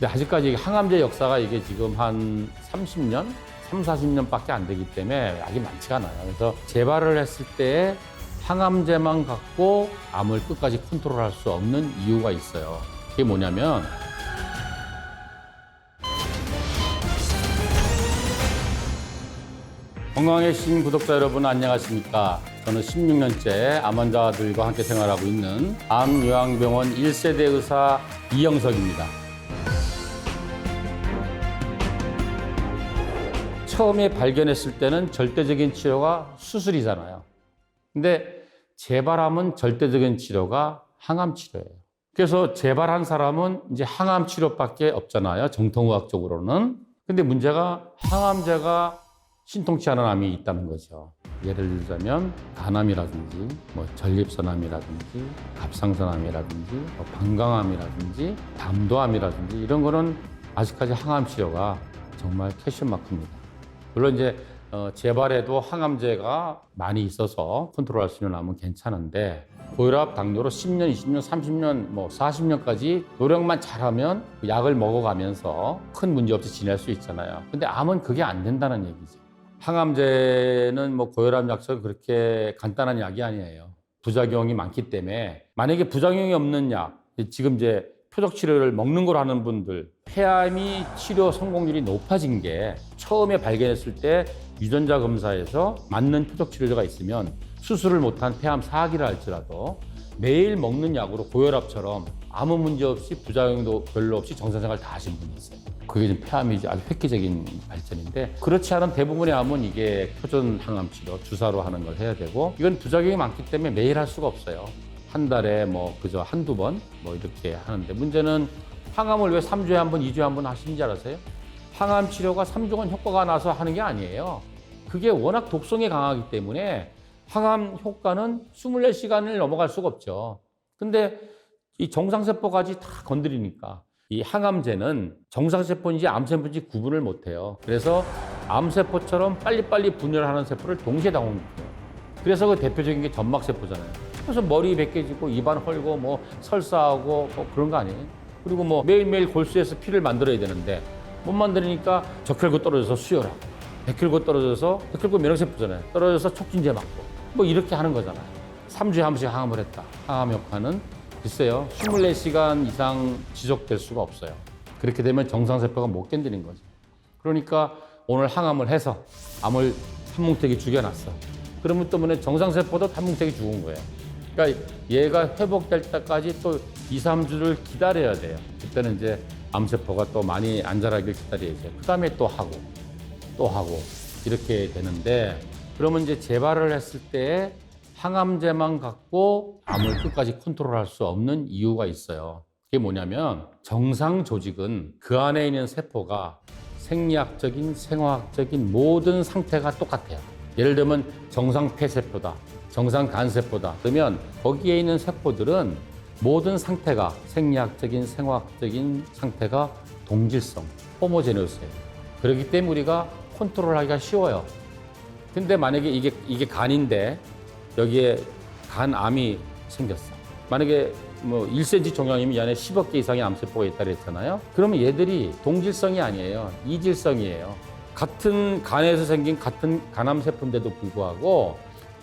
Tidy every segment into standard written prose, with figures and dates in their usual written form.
근데 아직까지 항암제 역사가 이게 지금 한 30년? 3, 40년밖에 안 되기 때문에 약이 많지가 않아요. 그래서 재발을 했을 때 항암제만 갖고 암을 끝까지 컨트롤할 수 없는 이유가 있어요. 그게 뭐냐면 건강해신 구독자 여러분 안녕하십니까. 저는 16년째 암 환자들과 함께 생활하고 있는 암요양병원 1세대 의사 이영석입니다. 처음에 발견했을 때는 절대적인 치료가 수술이잖아요. 근데 재발암은 절대적인 치료가 항암 치료예요. 그래서 재발한 사람은 이제 항암 치료밖에 없잖아요. 정통의학적으로는. 근데 문제가 항암제가 신통치 않은 암이 있다는 거죠. 예를 들자면 간암이라든지 전립선암이라든지 갑상선암이라든지 방광암이라든지 담도암이라든지 이런 거는 아직까지 항암 치료가 정말 퀘스천마크입니다. 물론 이제 재발에도 항암제가 많이 있어서 컨트롤할 수 있는 암은 괜찮은데 고혈압, 당뇨로 10년, 20년, 30년, 40년까지 노력만 잘하면 약을 먹어가면서 큰 문제 없이 지낼 수 있잖아요. 근데 암은 그게 안 된다는 얘기죠. 항암제는 고혈압 약처럼 그렇게 간단한 약이 아니에요. 부작용이 많기 때문에 만약에 부작용이 없는 약, 지금 이제 표적 치료를 먹는 걸 하는 분들, 폐암이 치료 성공률이 높아진 게 처음에 발견했을 때 유전자 검사에서 맞는 표적 치료제가 있으면 수술을 못한 폐암 4기를 할지라도 매일 먹는 약으로 고혈압처럼 아무 문제 없이 부작용도 별로 없이 정상생활 다 하신 분이 있어요. 그게 지금 폐암이 아주 획기적인 발전인데 그렇지 않은 대부분의 암은 이게 표준 항암 치료, 주사로 하는 걸 해야 되고 이건 부작용이 많기 때문에 매일 할 수가 없어요. 한 달에 그저 한두 번 이렇게 하는데 문제는 항암을 왜 3주에 한 번, 2주에 한 번 하시는지 알아세요? 항암 치료가 3주간 효과가 나서 하는 게 아니에요. 그게 워낙 독성이 강하기 때문에 항암 효과는 24시간을 넘어갈 수가 없죠. 근데 이 정상세포까지 다 건드리니까 이 항암제는 정상세포인지 암세포인지 구분을 못해요. 그래서 암세포처럼 빨리빨리 분열하는 세포를 동시에 당황시켜요. 그래서 그 대표적인 게 점막세포잖아요. 그래서 머리 벗겨지고 입안 헐고 설사하고 그런 거 아니에요? 그리고 매일매일 골수에서 피를 만들어야 되는데 못 만드니까 적혈구 떨어져서 수혈하고 백혈구 떨어져서 백혈구 면역세포잖아요. 떨어져서 촉진제 맞고 이렇게 하는 거잖아요. 3주에 한 번씩 항암을 했다. 항암 효과는 글쎄요 24시간 이상 지속될 수가 없어요. 그렇게 되면 정상세포가 못 견디는 거죠. 그러니까 오늘 항암을 해서 암을 한 뭉태기 죽여놨어. 그러면 또 정상세포도 한 뭉태기 죽은 거예요. 그러니까 얘가 회복될 때까지 또 2, 3주를 기다려야 돼요. 그때는 이제 암세포가 또 많이 안 자라길 기다려야죠. 그 다음에 또 하고 이렇게 되는데 그러면 이제 재발을 했을 때 항암제만 갖고 암을 끝까지 컨트롤할 수 없는 이유가 있어요. 그게 뭐냐면 정상 조직은 그 안에 있는 세포가 생리학적인, 생화학적인 모든 상태가 똑같아요. 예를 들면 정상 폐세포다, 정상 간세포다. 그러면 거기에 있는 세포들은 모든 상태가 생리학적인, 생화학적인 상태가 동질성, 호모제네우스예요. 그렇기 때문에 우리가 컨트롤하기가 쉬워요. 근데 만약에 이게 간인데 여기에 간암이 생겼어. 만약에 1cm 종양이면 이 안에 10억 개 이상의 암세포가 있다 그랬잖아요. 그러면 얘들이 동질성이 아니에요. 이질성이에요. 같은 간에서 생긴 같은 간암세포인데도 불구하고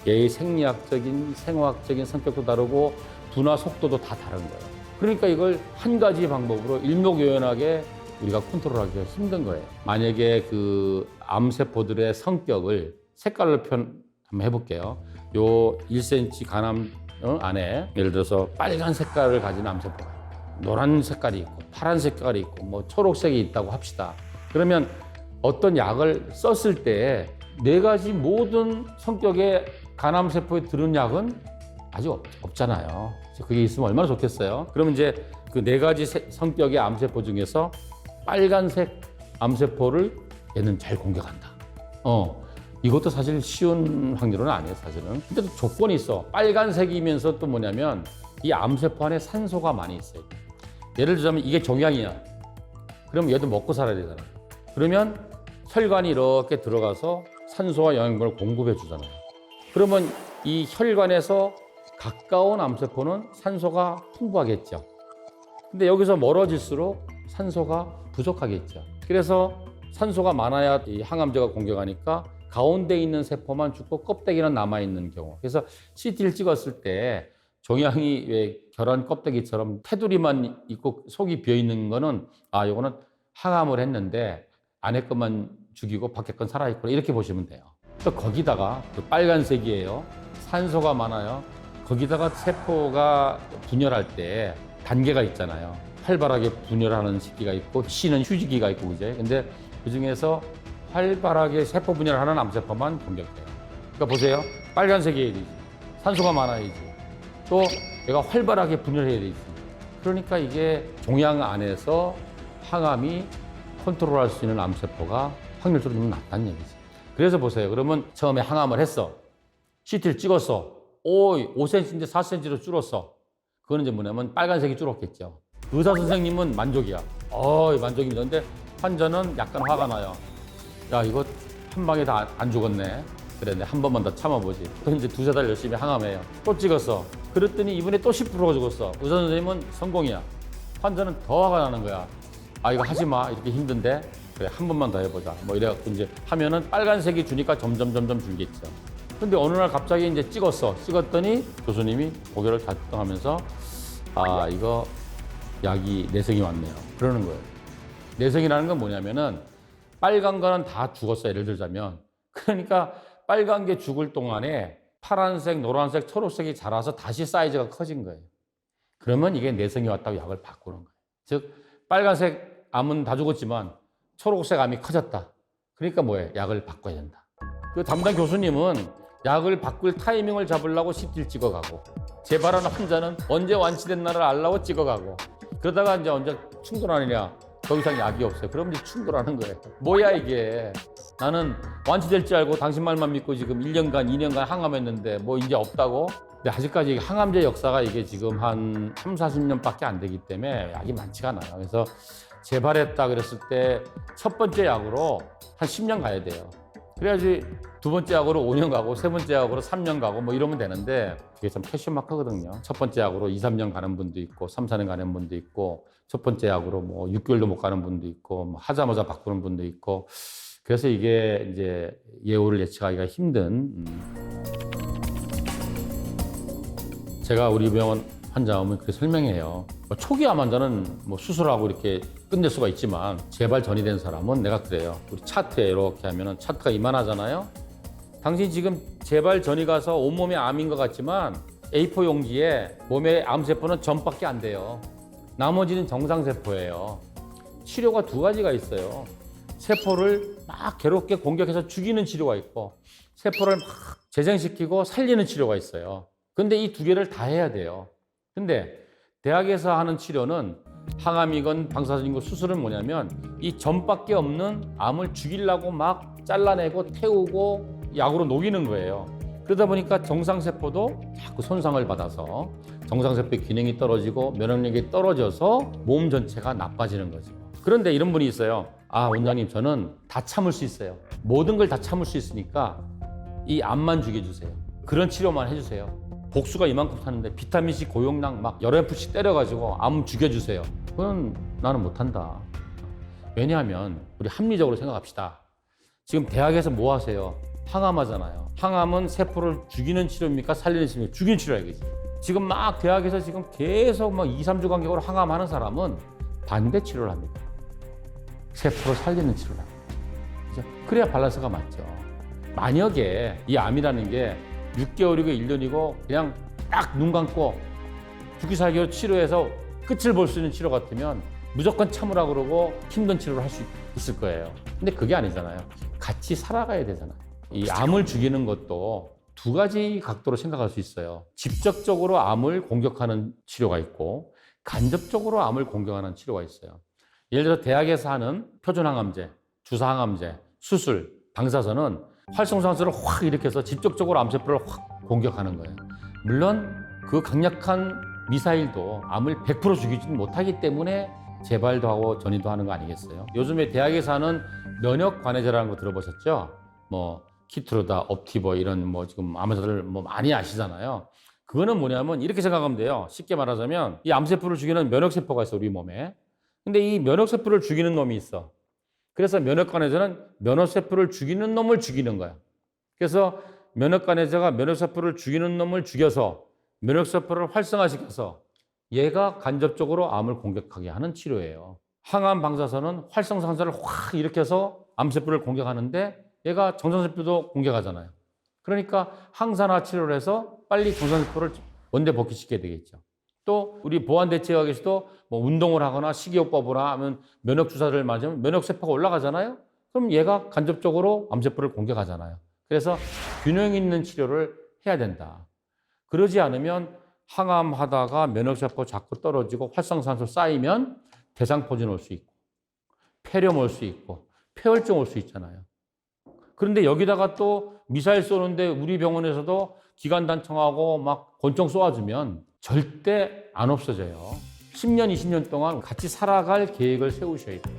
얘의 생리학적인, 생화학적인 성격도 다르고 분화 속도도 다 다른 거예요. 그러니까 이걸 한 가지 방법으로 일목요연하게 우리가 컨트롤하기가 힘든 거예요. 만약에 그 암세포들의 성격을 색깔로 한번 해볼게요. 요 1cm 간암 안에 예를 들어서 빨간 색깔을 가진 암세포가 있고 노란 색깔이 있고 파란 색깔이 있고 초록색이 있다고 합시다. 그러면 어떤 약을 썼을 때 네 가지 모든 성격의 간암세포에 들은 약은 아직 없잖아요. 그게 있으면 얼마나 좋겠어요. 그러면 이제 그 네 가지 성격의 암세포 중에서 빨간색 암세포를 얘는 잘 공격한다. 이것도 사실 쉬운 확률은 아니에요, 사실은. 근데 또 조건이 있어. 빨간색이면서 또 뭐냐면 이 암세포 안에 산소가 많이 있어요. 예를 들자면 이게 종양이야. 그럼 얘도 먹고 살아야 되잖아. 그러면 혈관이 이렇게 들어가서 산소와 영양분을 공급해 주잖아요. 그러면 이 혈관에서 가까운 암세포는 산소가 풍부하겠죠. 근데 여기서 멀어질수록 산소가 부족하겠죠. 그래서 산소가 많아야 이 항암제가 공격하니까 가운데 있는 세포만 죽고 껍데기는 남아있는 경우. 그래서 CT를 찍었을 때 종양이 왜 계란 껍데기처럼 테두리만 있고 속이 비어있는 거는 이거는 항암을 했는데 안에 것만 죽이고 밖에 건 살아있구나 이렇게 보시면 돼요. 또 거기다가 그 빨간색이에요. 산소가 많아요. 거기다가 세포가 분열할 때 단계가 있잖아요. 활발하게 분열하는 시기가 있고 쉬는 휴지기가 있고 그제. 근데 그 중에서 활발하게 세포 분열하는 암세포만 공격돼요. 그러니까 보세요. 빨간색이어야 되지. 산소가 많아야지. 또 얘가 활발하게 분열해야 되지. 그러니까 이게 종양 안에서 항암이 컨트롤할 수 있는 암세포가 확률적으로 좀 낮다는 얘기지. 그래서 보세요. 그러면 처음에 항암을 했어. CT를 찍었어. 5cm인데 4cm로 줄었어. 그거는 이제 뭐냐면 빨간색이 줄었겠죠. 의사 선생님은 만족이야. 만족입니다. 근데 환자는 약간 화가 나요. 야, 이거 한 방에 다 안 죽었네. 그래, 한 번만 더 참아보지. 또 이제 2-3달 열심히 항암해요. 또 찍었어. 그랬더니 이번에 또 10%가 죽었어. 의사 선생님은 성공이야. 환자는 더 화가 나는 거야. 이거 하지 마. 이렇게 힘든데. 그래, 한 번만 더 해보자. 뭐 이래갖고 이제 하면은 빨간색이 주니까 점점 줄겠죠. 근데 어느 날 갑자기 이제 찍었어. 찍었더니 교수님이 고개를 갸우뚱하면서 이거 약이 내성이 왔네요. 그러는 거예요. 내성이라는 건 뭐냐면은 빨간 거는 다 죽었어. 예를 들자면. 그러니까 빨간 게 죽을 동안에 파란색, 노란색, 초록색이 자라서 다시 사이즈가 커진 거예요. 그러면 이게 내성이 왔다고 약을 바꾸는 거예요. 즉 빨간색 암은 다 죽었지만 초록색 암이 커졌다. 그러니까 뭐예요? 약을 바꿔야 된다. 그 담당 교수님은 약을 바꿀 타이밍을 잡으려고 CT를 찍어가고 재발하는 환자는 언제 완치됐나를 알려고 찍어가고 그러다가 이제 언제 충돌하느냐 더 이상 약이 없어요. 그럼 이제 충돌하는 거예요. 뭐야 이게. 나는 완치될 줄 알고 당신 말만 믿고 지금 1년간 2년간 항암했는데 뭐 이제 없다고? 근데 아직까지 항암제 역사가 이게 지금 한 30-40년밖에 안 되기 때문에 약이 많지가 않아요. 그래서 재발했다 그랬을 때 첫 번째 약으로 한 10년 가야 돼요. 그래야지 두 번째 약으로 5년 가고 세 번째 약으로 3년 가고 뭐 이러면 되는데 그게 참 퀘스천 마크거든요. 첫 번째 약으로 2-3년 가는 분도 있고 3-4년 가는 분도 있고 첫 번째 약으로 뭐 6개월도 못 가는 분도 있고 뭐 하자마자 바꾸는 분도 있고 그래서 이게 이제 예후를 예측하기가 힘든 제가 우리 병원 환자 오면 그렇게 설명해요. 초기 암 환자는 뭐 수술하고 이렇게 끝낼 수가 있지만 재발 전이 된 사람은 내가 그래요. 우리 차트에 이렇게 하면은 차트가 이만하잖아요. 당신 지금 재발 전이 가서 온몸에 암인 것 같지만 A4 용지에 몸의 암세포는 전밖에 안 돼요. 나머지는 정상세포예요. 치료가 두 가지가 있어요. 세포를 막 괴롭게 공격해서 죽이는 치료가 있고 세포를 막 재생시키고 살리는 치료가 있어요. 근데 이 두 개를 다 해야 돼요. 근데 대학에서 하는 치료는 항암이건 방사선이건 수술은 뭐냐면 이 전밖에 없는 암을 죽이려고 막 잘라내고 태우고 약으로 녹이는 거예요. 그러다 보니까 정상세포도 자꾸 손상을 받아서 정상세포의 기능이 떨어지고 면역력이 떨어져서 몸 전체가 나빠지는 거죠. 그런데 이런 분이 있어요. 원장님 저는 다 참을 수 있어요. 모든 걸 다 참을 수 있으니까 이 암만 죽여주세요. 그런 치료만 해주세요. 복수가 이만큼 타는데 비타민C 고용량 막 여러 FC씩 때려가지고 암 죽여주세요. 그건 나는 못한다. 왜냐하면 우리 합리적으로 생각합시다. 지금 대학에서 뭐 하세요? 항암하잖아요. 항암은 세포를 죽이는 치료입니까? 살리는 치료입니까? 죽이는 치료야겠지. 지금 막 대학에서 지금 계속 막 2-3주 간격으로 항암하는 사람은 반대 치료를 합니다. 세포를 살리는 치료를 합니다. 그죠? 그래야 밸런스가 맞죠. 만약에 이 암이라는 게 6개월이고 1년이고 그냥 딱 눈 감고 죽기 살기로 치료해서 끝을 볼 수 있는 치료 같으면 무조건 참으라 그러고 힘든 치료를 할 수 있을 거예요. 근데 그게 아니잖아요. 같이 살아가야 되잖아요. 이 암을 죽이는 것도 두 가지 각도로 생각할 수 있어요. 직접적으로 암을 공격하는 치료가 있고 간접적으로 암을 공격하는 치료가 있어요. 예를 들어 대학에서 하는 표준항암제, 주사항암제, 수술, 방사선은 활성산소를 확 일으켜서 직접적으로 암세포를 확 공격하는 거예요. 물론 그 강력한 미사일도 암을 100% 죽이지는 못하기 때문에 재발도 하고 전이도 하는 거 아니겠어요? 요즘에 대학에서 하는 면역 관해제라는 거 들어보셨죠? 뭐 키트로다, 옵티버 이런 뭐 지금 암세포를 뭐 많이 아시잖아요. 그거는 뭐냐면 이렇게 생각하면 돼요. 쉽게 말하자면 이 암세포를 죽이는 면역세포가 있어 우리 몸에. 근데 이 면역세포를 죽이는 놈이 있어. 그래서 면역간에서는 면역세포를 죽이는 놈을 죽이는 거야. 그래서 면역간에서가 면역세포를 죽이는 놈을 죽여서 면역세포를 활성화시켜서 얘가 간접적으로 암을 공격하게 하는 치료예요. 항암 방사선은 활성산소를 확 일으켜서 암세포를 공격하는데 얘가 정상세포도 공격하잖아요. 그러니까 항산화 치료를 해서 빨리 정상세포를 원대 복귀시켜야 되겠죠. 또 우리 보완대체학에서도 뭐 운동을 하거나 식이요법을 하면 면역주사를 맞으면 면역세포가 올라가잖아요. 그럼 얘가 간접적으로 암세포를 공격하잖아요. 그래서 균형 있는 치료를 해야 된다. 그러지 않으면 항암하다가 면역세포 자꾸 떨어지고 활성산소 쌓이면 대상포진 올 수 있고 폐렴 올 수 있고 폐혈증 올 수 있잖아요. 그런데 여기다가 또 미사일 쏘는데 우리 병원에서도 기관단청하고 막 권총 쏘아주면 절대 안 없어져요. 10년, 20년 동안 같이 살아갈 계획을 세우셔야 돼요.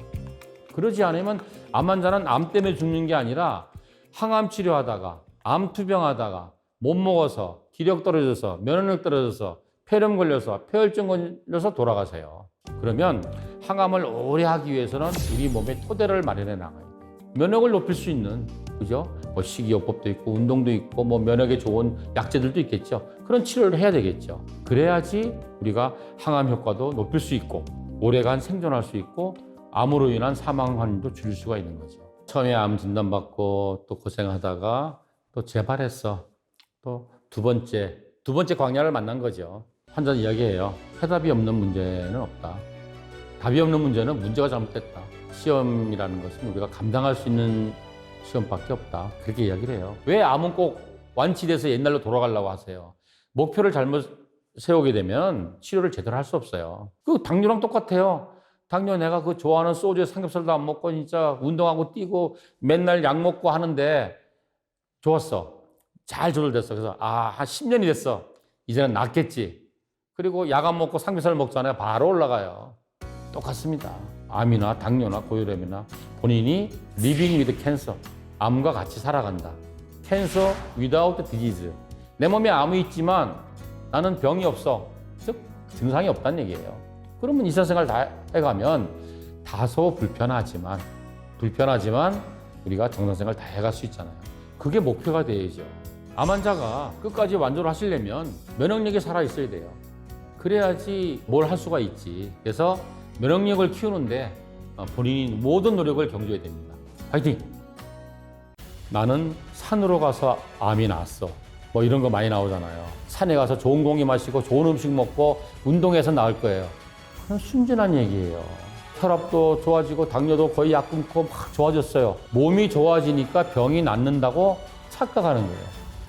그러지 않으면 암 환자는 암 때문에 죽는 게 아니라 항암 치료하다가 암 투병하다가 못 먹어서 기력 떨어져서 면역력 떨어져서 폐렴 걸려서 폐혈증 걸려서 돌아가세요. 그러면 항암을 오래 하기 위해서는 우리 몸에 토대를 마련해 나가요. 면역을 높일 수 있는, 그죠? 뭐 식이요법도 있고 운동도 있고 뭐 면역에 좋은 약재들도 있겠죠. 그런 치료를 해야 되겠죠. 그래야지 우리가 항암 효과도 높일 수 있고 오래간 생존할 수 있고 암으로 인한 사망 환율도 줄일 수가 있는 거죠. 처음에 암 진단받고 또 고생하다가 또 재발했어. 또 두 번째 광야를 만난 거죠. 환자는 이야기해요. 해답이 없는 문제는 없다. 답이 없는 문제는 문제가 잘못됐다. 시험이라는 것은 우리가 감당할 수 있는 시험밖에 없다. 그렇게 이야기를 해요. 왜 암은 꼭 완치돼서 옛날로 돌아가려고 하세요? 목표를 잘못 세우게 되면 치료를 제대로 할 수 없어요. 그 당뇨랑 똑같아요. 당뇨 내가 그 좋아하는 소주에 삼겹살도 안 먹고 진짜 운동하고 뛰고 맨날 약 먹고 하는데 좋았어. 잘 조절됐어. 그래서 한 10년이 됐어. 이제는 낫겠지. 그리고 약 안 먹고 삼겹살 먹잖아요. 바로 올라가요. 똑같습니다. 암이나 당뇨나 고혈압이나 본인이 living with cancer, 암과 같이 살아간다. cancer without disease. 내 몸에 암이 있지만 나는 병이 없어. 즉 증상이 없다는 얘기예요. 그러면 일상생활 다 해가면 다소 불편하지만 우리가 정상생활 다 해갈 수 있잖아요. 그게 목표가 돼야죠. 암 환자가 끝까지 완주를 하시려면 면역력이 살아있어야 돼요. 그래야지 뭘 할 수가 있지. 그래서 면역력을 키우는데 본인이 모든 노력을 경주해야 됩니다. 화이팅! 나는 산으로 가서 암이 나았어. 뭐 이런 거 많이 나오잖아요. 산에 가서 좋은 공기 마시고 좋은 음식 먹고 운동해서 나을 거예요. 그건 순진한 얘기예요. 혈압도 좋아지고 당뇨도 거의 약 끊고 막 좋아졌어요. 몸이 좋아지니까 병이 낫는다고 착각하는 거예요.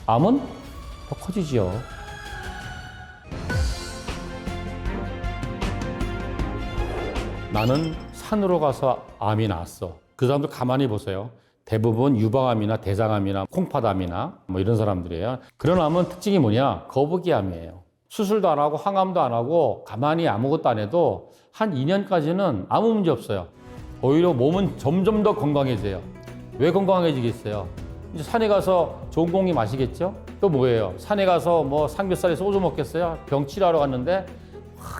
암은 더 커지지요. 나는 산으로 가서 암이 나았어. 그 사람들 가만히 보세요. 대부분 유방암이나 대장암이나 콩팥암이나 뭐 이런 사람들이에요. 그런 암은 특징이 뭐냐? 거북이암이에요. 수술도 안 하고 항암도 안 하고 가만히 아무것도 안 해도 한 2년까지는 아무 문제 없어요. 오히려 몸은 점점 더 건강해져요. 왜 건강해지겠어요? 이제 산에 가서 좋은 공기 마시겠죠? 또 뭐예요? 산에 가서 뭐 삼겹살에 소주 먹겠어요? 병 치료하러 갔는데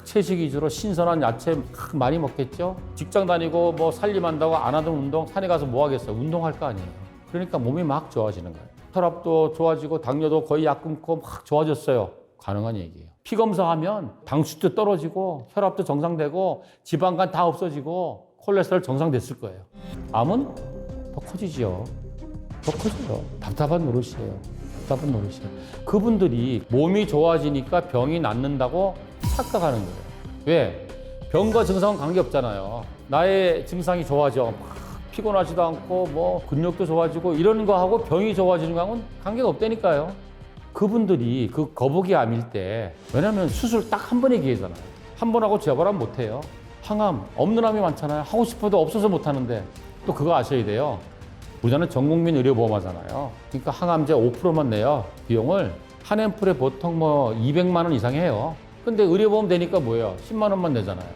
채식 위주로 신선한 야채 많이 먹겠죠? 직장 다니고 뭐 살림한다고 안 하던 운동 산에 가서 뭐 하겠어요? 운동할 거 아니에요. 그러니까 몸이 막 좋아지는 거예요. 혈압도 좋아지고 당뇨도 거의 약 끊고 막 좋아졌어요. 가능한 얘기예요. 피 검사하면 당수도 떨어지고 혈압도 정상되고 지방간 다 없어지고 콜레스테롤 정상됐을 거예요. 암은 더 커지죠. 더 커져요. 답답한 노릇이에요. 답답한 노릇이에요. 그분들이 몸이 좋아지니까 병이 낫는다고 착각하는 거예요. 왜? 병과 증상은 관계없잖아요. 나의 증상이 좋아져. 막 피곤하지도 않고 뭐 근육도 좋아지고 이런 거하고 병이 좋아지는 거하고는 관계가 없다니까요. 그분들이 그 거북이 암일 때 왜냐면 수술 딱 한 번의 기회잖아요. 한 번 하고 재발하면 못해요. 항암, 없는 암이 많잖아요. 하고 싶어도 없어서 못하는데 또 그거 아셔야 돼요. 우리나라는 전국민 의료보험 하잖아요. 그러니까 항암제 5%만 내요. 비용을 한 앰플에 보통 뭐 200만 원 이상 해요. 근데 의료보험 되니까 뭐예요? 10만 원만 내잖아요.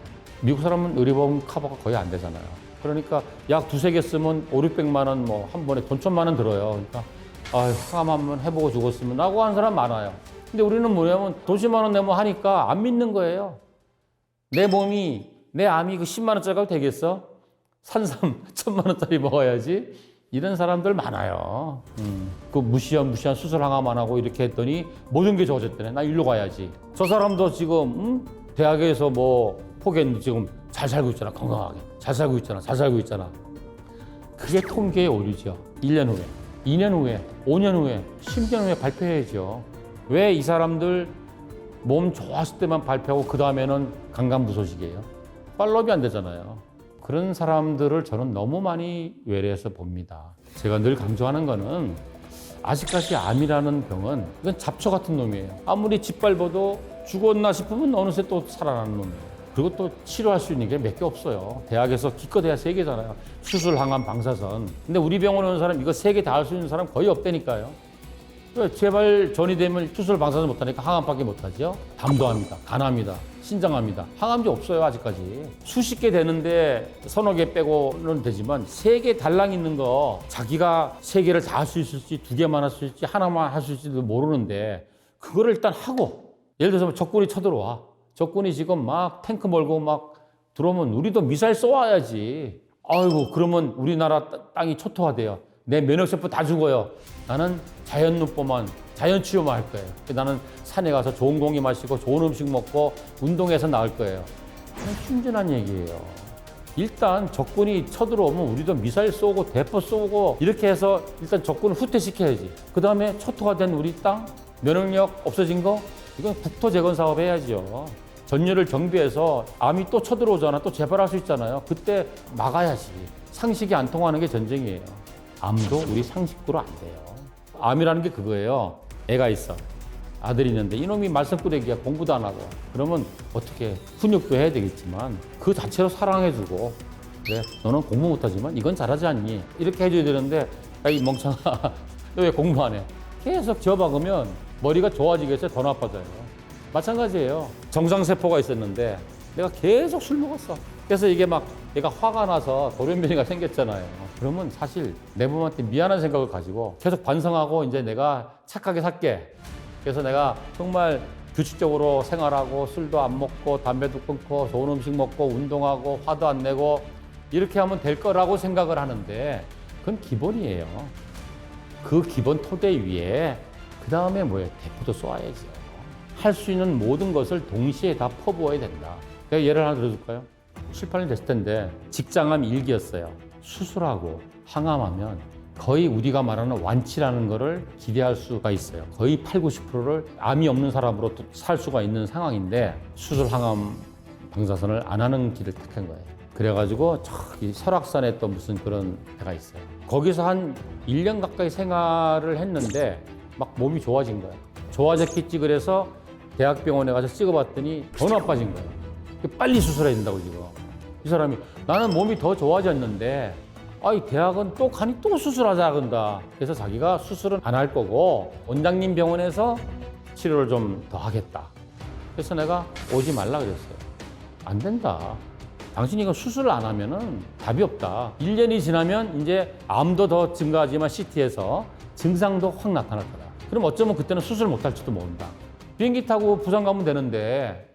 미국 사람은 의료보험 커버가 거의 안 되잖아요. 그러니까 약 두세 개 쓰면 5, 600만 원 뭐 한 번에 돈 1,000만 원 들어요. 그러니까 항암 한번 해보고 죽었으면 라고 하는 사람 많아요. 근데 우리는 뭐냐면 돈 10만 원 내면 하니까 안 믿는 거예요. 내 몸이 내 암이 그 10만 원짜리 가도 되겠어? 산삼 1000만 원짜리 먹어야지. 이런 사람들 많아요. 그 무시한 수술 항암 안 하고 이렇게 했더니 모든 게 좋아졌다네. 나 일로 가야지. 저 사람도 지금 대학에서 뭐 포기했는데 지금 잘 살고 있잖아. 건강하게. 잘 살고 있잖아. 그게 통계의 오류죠. 1년 후에, 2년 후에, 5년 후에, 10년 후에 발표해야죠. 왜 이 사람들 몸 좋았을 때만 발표하고 그 다음에는 강간무소식이에요? 팔로업이 안 되잖아요. 그런 사람들을 저는 너무 많이 외래해서 봅니다. 제가 늘 강조하는 거는 아직까지 암이라는 병은 이건 잡초 같은 놈이에요. 아무리 짓밟아도 죽었나 싶으면 어느새 또 살아나는 놈이에요. 그리고 또 치료할 수 있는 게 몇 개 없어요. 대학에서 기껏해야 3개잖아요. 수술, 항암, 방사선. 근데 우리 병원에 오는 사람 이거 3개 다 할 수 있는 사람 거의 없다니까요. 왜 제발 전이 되면 수술, 방사선 못하니까 항암밖에 못하죠. 담도합니다. 간암이다. 신장암이다. 항암제 없어요 아직까지. 수십 개 되는데 서너 개 빼고는 되지만 3개 달랑 있는 거 자기가 3개를 다 할 수 있을지 2개만 할 수 있을지 하나만 할 수 있을지도 모르는데 그거를 일단 하고 예를 들어서 적군이 쳐들어와. 적군이 지금 막 탱크 몰고 막 들어오면 우리도 미사일 쏘아야지. 아이고 그러면 우리나라 땅이 초토화돼요. 내 면역세포 다 죽어요. 나는 자연눈보만 자연치유만 할 거예요. 나는 산에 가서 좋은 공기 마시고 좋은 음식 먹고 운동해서 나을 거예요. 순진한 얘기예요. 일단 적군이 쳐들어오면 우리도 미사일 쏘고 대포 쏘고 이렇게 해서 일단 적군을 후퇴시켜야지. 그 다음에 초토화된 우리 땅, 면역력 없어진 거 이건 국토 재건 사업 해야죠. 전열을 정비해서 암이 또 쳐들어오잖아. 또 재발할 수 있잖아요. 그때 막아야지. 상식이 안 통하는 게 전쟁이에요. 암도 우리 상식대로 안 돼요. 암이라는 게 그거예요. 애가 있어. 아들이 있는데 이놈이 말썽꾸러기야. 공부도 안 하고. 그러면 어떻게 훈육도 해야 되겠지만 그 자체로 사랑해주고 그래 너는 공부 못하지만 이건 잘하지 않니? 이렇게 해줘야 되는데 야, 이 멍청아 너 왜 공부 안 해? 계속 지어박으면 머리가 좋아지겠어요? 더 나빠져요. 마찬가지예요. 정상세포가 있었는데 내가 계속 술 먹었어. 그래서 이게 막 내가 화가 나서 돌연변이가 생겼잖아요. 그러면 사실 내 몸한테 미안한 생각을 가지고 계속 반성하고 이제 내가 착하게 살게. 그래서 내가 정말 규칙적으로 생활하고 술도 안 먹고 담배도 끊고 좋은 음식 먹고 운동하고 화도 안 내고 이렇게 하면 될 거라고 생각을 하는데 그건 기본이에요. 그 기본 토대 위에 그 다음에 뭐예요? 대포도 쏘아야죠. 할 수 있는 모든 것을 동시에 다 퍼부어야 된다. 제가 예를 하나 들어줄까요? 7, 8년 됐을 텐데 직장암 1기였어요. 수술하고 항암하면 거의 우리가 말하는 완치라는 거를 기대할 수가 있어요. 거의 8, 90%를 암이 없는 사람으로 살 수가 있는 상황인데 수술, 항암, 방사선을 안 하는 길을 택한 거예요. 그래가지고 저기 설악산에 또 무슨 그런 데가 있어요. 거기서 한 1년 가까이 생활을 했는데 막 몸이 좋아진 거예요. 좋아졌겠지 그래서 대학병원에 가서 찍어봤더니 더 나빠진 거예요. 빨리 수술해야 된다고 지금. 이 사람이 나는 몸이 더 좋아졌는데 아이 대학은 또 가니 또 수술하자 그런다. 그래서 자기가 수술은 안 할 거고 원장님 병원에서 치료를 좀 더 하겠다. 그래서 내가 오지 말라 그랬어요. 안 된다. 당신이 이거 수술을 안 하면은 답이 없다. 1년이 지나면 이제 암도 더 증가하지만 CT에서 증상도 확 나타날 거다. 그럼 어쩌면 그때는 수술 못 할지도 모른다. 비행기 타고 부산 가면 되는데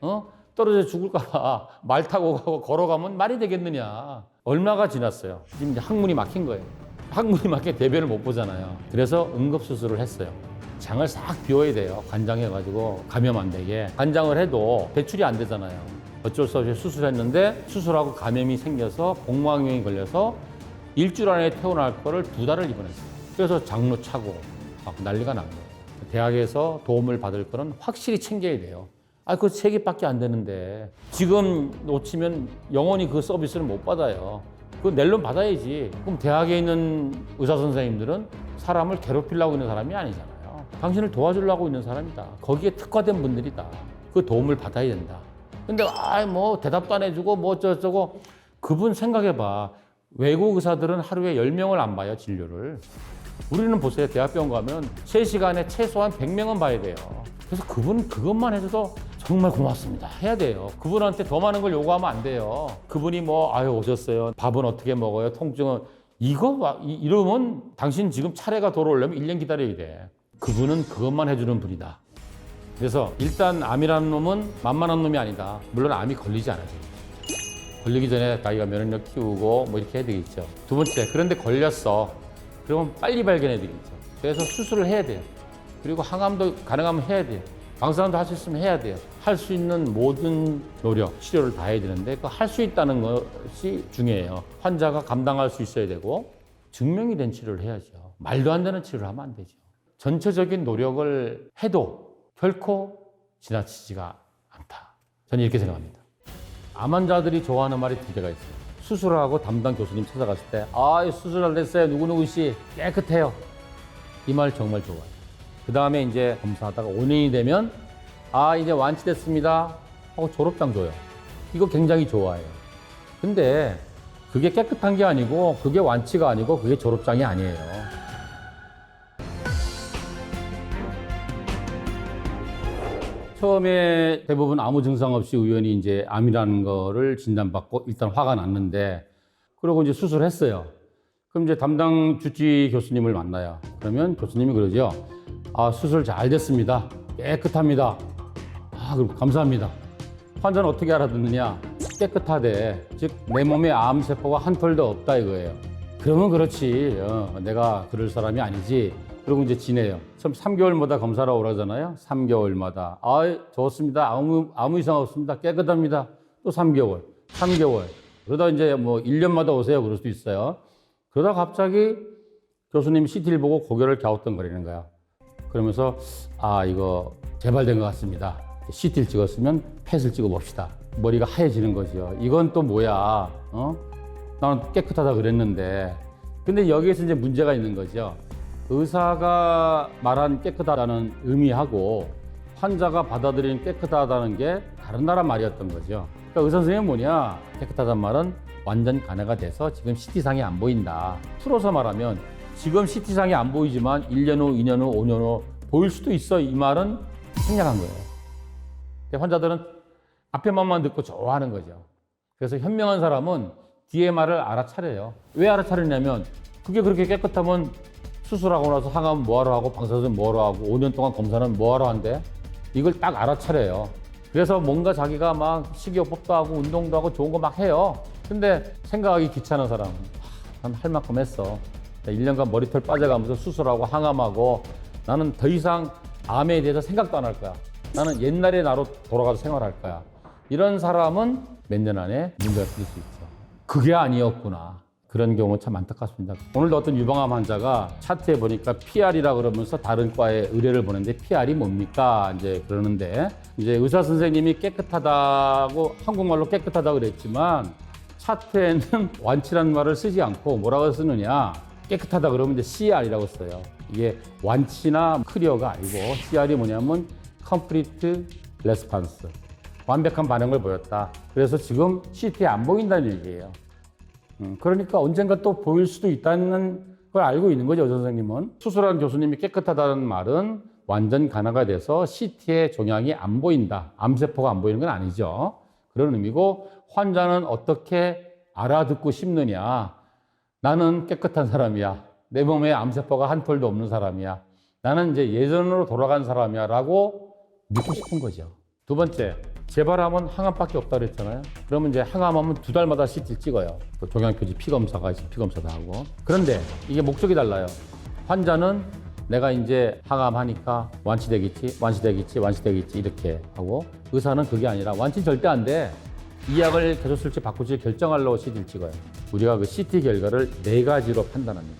떨어져 죽을까 말 타고 가고 걸어가면 말이 되겠느냐. 얼마가 지났어요. 지금 이제 항문이 막힌 거예요. 항문이 막힌 대변을 못 보잖아요. 그래서 응급수술을 했어요. 장을 싹 비워야 돼요. 관장해가지고 감염 안 되게. 관장을 해도 배출이 안 되잖아요. 어쩔 수 없이 수술했는데 수술하고 감염이 생겨서 복막염이 걸려서 일주일 안에 퇴원할 거를 2달을 입원했어요. 그래서 장로 차고 막 난리가 난 거예요. 대학에서 도움을 받을 거는 확실히 챙겨야 돼요. 그거 3개밖에 안 되는데 지금 놓치면 영원히 그 서비스를 못 받아요. 그거 낼론 받아야지. 그럼 대학에 있는 의사 선생님들은 사람을 괴롭히려고 있는 사람이 아니잖아요. 당신을 도와주려고 있는 사람이다. 거기에 특화된 분들이다. 그 도움을 받아야 된다. 근데 뭐 대답도 안 해주고 뭐 어쩌고 그분 생각해봐. 외국 의사들은 하루에 10명을 안 봐요, 진료를. 우리는 보세요. 대학병원 가면 3시간에 최소한 100명은 봐야 돼요. 그래서 그분 그것만 해줘도 정말 고맙습니다. 해야 돼요. 그분한테 더 많은 걸 요구하면 안 돼요. 그분이 뭐 오셨어요. 밥은 어떻게 먹어요? 통증은 이러면 당신 지금 차례가 돌아오려면 1년 기다려야 돼. 그분은 그것만 해주는 분이다. 그래서 일단 암이라는 놈은 만만한 놈이 아니다. 물론 암이 걸리지 않아요. 걸리기 전에 자기가 면역력 키우고 뭐 이렇게 해야 되겠죠. 두 번째, 그런데 걸렸어. 그러면 빨리 발견해야 되겠죠. 그래서 수술을 해야 돼요. 그리고 항암도 가능하면 해야 돼요. 방사선도 할 수 있으면 해야 돼요. 할 수 있는 모든 노력, 치료를 다 해야 되는데 그 할 수 있다는 것이 중요해요. 환자가 감당할 수 있어야 되고 증명이 된 치료를 해야죠. 말도 안 되는 치료를 하면 안 되죠. 전체적인 노력을 해도 결코 지나치지가 않다. 저는 이렇게 생각합니다. 암 환자들이 좋아하는 말이 두 개가 있어요. 수술하고 담당 교수님 찾아갔을 때 수술 됐어요. 누구누구 씨 깨끗해요. 이 말 정말 좋아요. 그 다음에 이제 검사하다가 5년이 되면 이제 완치됐습니다 하고 졸업장 줘요. 이거 굉장히 좋아해요. 근데 그게 깨끗한 게 아니고 그게 완치가 아니고 그게 졸업장이 아니에요. 처음에 대부분 아무 증상 없이 우연히 이제 암이라는 거를 진단받고 일단 화가 났는데 그러고 이제 수술했어요. 그럼 이제 담당 주治교수님을 만나요. 그러면 교수님이 그러죠. 수술 잘 됐습니다. 깨끗합니다. 그럼 감사합니다. 환자는 어떻게 알아듣느냐? 깨끗하대. 즉, 내 몸에 암세포가 한 톨도 없다 이거예요. 그러면 그렇지. 내가 그럴 사람이 아니지. 그리고 이제 지내요. 처음 3개월마다 검사를 오라잖아요. 3개월마다. 좋습니다. 아무 이상 없습니다. 깨끗합니다. 또 3개월. 그러다 이제 뭐 1년마다 오세요. 그럴 수도 있어요. 그러다 갑자기 교수님이 CT를 보고 고개를 갸우뚱거리는 거야. 그러면서 이거 재발된 것 같습니다. CT를 찍었으면 펫을 찍어봅시다. 머리가 하얘지는 거죠. 이건 또 뭐야? 나는 깨끗하다 그랬는데. 근데 여기에서 이제 문제가 있는 거죠. 의사가 말한 깨끗하다는 의미하고 환자가 받아들이는 깨끗하다는 게 다른 나라 말이었던 거죠. 그러니까 의사 선생님은 뭐냐? 깨끗하다는 말은 완전 간화가 돼서 지금 CT상이 안 보인다. 풀어서 말하면 지금 CT상이 안 보이지만 1년 후, 2년 후, 5년 후 보일 수도 있어. 이 말은 생략한 거예요. 환자들은 앞에 말만 듣고 좋아하는 거죠. 그래서 현명한 사람은 뒤에 말을 알아차려요. 왜 알아차리냐면 그게 그렇게 깨끗하면 수술하고 나서 항암 뭐하러 하고 방사선 뭐하러 하고 5년 동안 검사는 뭐하러 한대? 이걸 딱 알아차려요. 그래서 뭔가 자기가 막 식이요법도 하고 운동도 하고 좋은 거 막 해요. 근데 생각하기 귀찮은 사람은 난 할 만큼 했어. 1년간 머리털 빠져가면서 수술하고 항암하고 나는 더 이상 암에 대해서 생각도 안 할 거야. 나는 옛날의 나로 돌아가서 생활할 거야. 이런 사람은 몇 년 안에 문제가 생길 수 있죠. 그게 아니었구나. 그런 경우 참 안타깝습니다. 오늘도 어떤 유방암 환자가 차트에 보니까 PR이라 그러면서 다른 과에 의뢰를 보냈는데 PR이 뭡니까? 이제 그러는데 이제 의사 선생님이 깨끗하다고 한국말로 깨끗하다고 그랬지만 차트에는 완치라는 말을 쓰지 않고 뭐라고 쓰느냐? 깨끗하다 그러면 이제 CR이라고 써요. 이게 완치나 클리어가 아니고 CR이 뭐냐면 Complete Response. 완벽한 반응을 보였다. 그래서 지금 CT에 안 보인다는 얘기예요. 그러니까 언젠가 또 보일 수도 있다는 걸 알고 있는 거죠, 선생님은. 수술한 교수님이 깨끗하다는 말은 완전 간화가 돼서 CT에 종양이 안 보인다. 암세포가 안 보이는 건 아니죠. 그런 의미고 환자는 어떻게 알아듣고 싶느냐. 나는 깨끗한 사람이야. 내 몸에 암세포가 한 톨도 없는 사람이야. 나는 이제 예전으로 돌아간 사람이야 라고 묻고 싶은 거죠. 두 번째, 재발하면 항암밖에 없다 그랬잖아요. 그러면 이제 항암하면 2달마다 CT를 찍어요. 또 종양표지 피검사가 있어 피검사도 하고. 그런데 이게 목적이 달라요. 환자는 내가 이제 항암하니까 완치되겠지 이렇게 하고 의사는 그게 아니라 완치 절대 안 돼. 이 약을 계속 쓸지 바꿀지 결정하려고 CT를 찍어요. 우리가 그 CT 결과를 4가지로 판단합니다.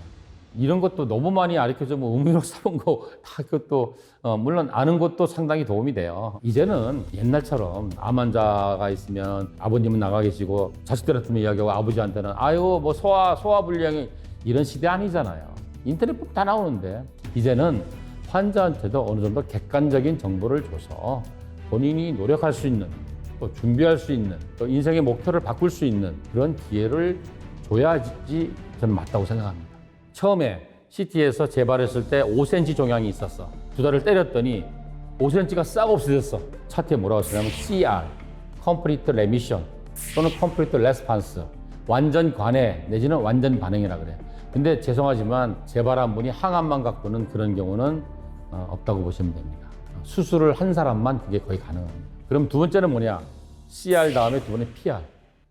이런 것도 너무 많이 가르쳐주면 의미로 삼은 거 다 그것도 물론 아는 것도 상당히 도움이 돼요. 이제는 옛날처럼 암 환자가 있으면 아버님은 나가 계시고 자식들한테 이야기하고 아버지한테는 뭐 소화불량이 이런 시대 아니잖아요. 인터넷 보면 다 나오는데 이제는 환자한테도 어느 정도 객관적인 정보를 줘서 본인이 노력할 수 있는 또 준비할 수 있는 또 인생의 목표를 바꿀 수 있는 그런 기회를 줘야지 저는 맞다고 생각합니다. 처음에 CT에서 재발했을 때 5cm 종양이 있었어. 2달을 때렸더니 5cm가 싹 없어졌어. 차트에 뭐라고 쓰냐면 CR, Complete Remission 또는 Complete Response, 완전 관해 내지는 완전 반응이라 그래. 근데 죄송하지만 재발한 분이 항암만 갖고는 그런 경우는 없다고 보시면 됩니다. 수술을 한 사람만 그게 거의 가능합니다. 그럼 두 번째는 뭐냐? CR 다음에 두 번에 PR.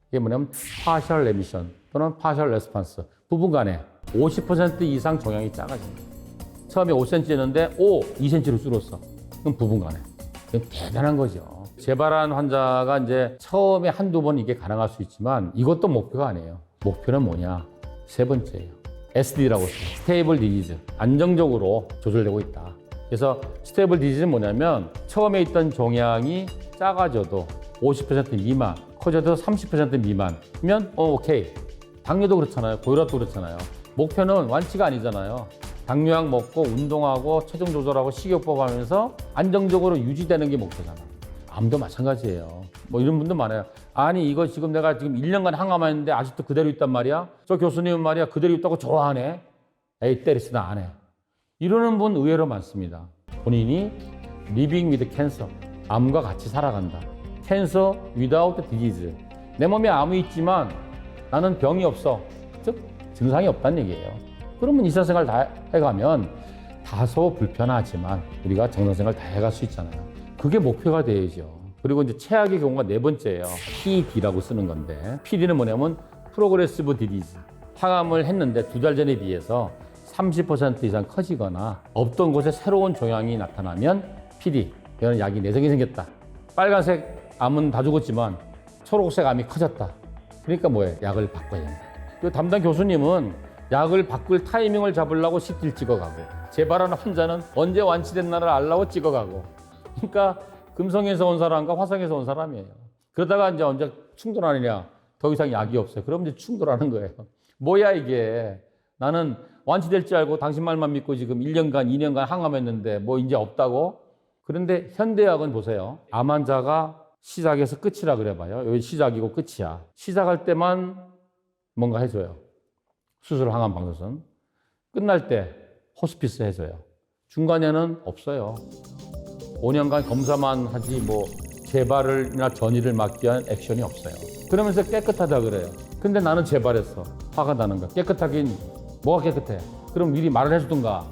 이게 뭐냐면 partial remission 또는 partial response. 부분 간에 50% 이상 종양이 작아집니다. 처음에 5cm였는데 2cm로 줄었어. 그럼 부분 간에. 이건 대단한 거죠. 재발한 환자가 이제 처음에 한두 번 이게 가능할 수 있지만 이것도 목표가 아니에요. 목표는 뭐냐? 세 번째예요. SD라고 해요. 스테이블 디지즈. 안정적으로 조절되고 있다. 그래서 스테이블 디지즈는 뭐냐면 처음에 있던 종양이 작아져도 50% 미만, 커져도 30% 미만이면 오케이. 당뇨도 그렇잖아요. 고혈압도 그렇잖아요. 목표는 완치가 아니잖아요. 당뇨약 먹고 운동하고 체중 조절하고 식이요법 하면서 안정적으로 유지되는 게 목표잖아. 암도 마찬가지예요. 뭐 이런 분도 많아요. 아니 이거 지금 내가 지금 1년간 항암했는데 아직도 그대로 있단 말이야? 저 교수님은 말이야 그대로 있다고 좋아하네. 에이 때리스 나 안 해. 이러는 분 의외로 많습니다. 본인이 living with cancer, 암과 같이 살아간다. cancer without disease. 내 몸에 암이 있지만 나는 병이 없어. 즉 증상이 없다는 얘기예요. 그러면 일상생활 다 해가면 다소 불편하지만 우리가 정상생활 다 해갈 수 있잖아요. 그게 목표가 돼야죠. 그리고 이제 최악의 경우가 네 번째예요. PD라고 쓰는 건데 PD는 뭐냐면 프로그레시브 디디즈. 항암을 했는데 2달 전에 비해서 30% 이상 커지거나 없던 곳에 새로운 종양이 나타나면 PD. 이거는 약이 내성이 생겼다. 빨간색 암은 다 죽었지만 초록색 암이 커졌다. 그러니까 뭐예요? 약을 바꿔야 된다. 그 담당 교수님은 약을 바꿀 타이밍을 잡으려고 CT를 찍어가고 재발하는 환자는 언제 완치됐나를 알려고 찍어가고 그러니까 금성에서 온 사람과 화성에서 온 사람이에요. 그러다가 이제 언제 충돌하느냐 더 이상 약이 없어요. 그럼 이제 충돌하는 거예요. 뭐야 이게 나는 완치될 줄 알고 당신 말만 믿고 지금 1년간 2년간 항암했는데 뭐 이제 없다고? 그런데 현대약은 보세요. 암 환자가 시작에서 끝이라 그래봐요. 여기 시작이고 끝이야. 시작할 때만 뭔가 해줘요. 수술 항암 방사선. 끝날 때 호스피스 해줘요. 중간에는 없어요. 5년간 검사만 하지 뭐 재발이나 전이를 막기 위한 액션이 없어요. 그러면서 깨끗하다 그래요. 근데 나는 재발했어. 화가 나는 거야. 깨끗하긴 뭐가 깨끗해? 그럼 미리 말을 해주든가.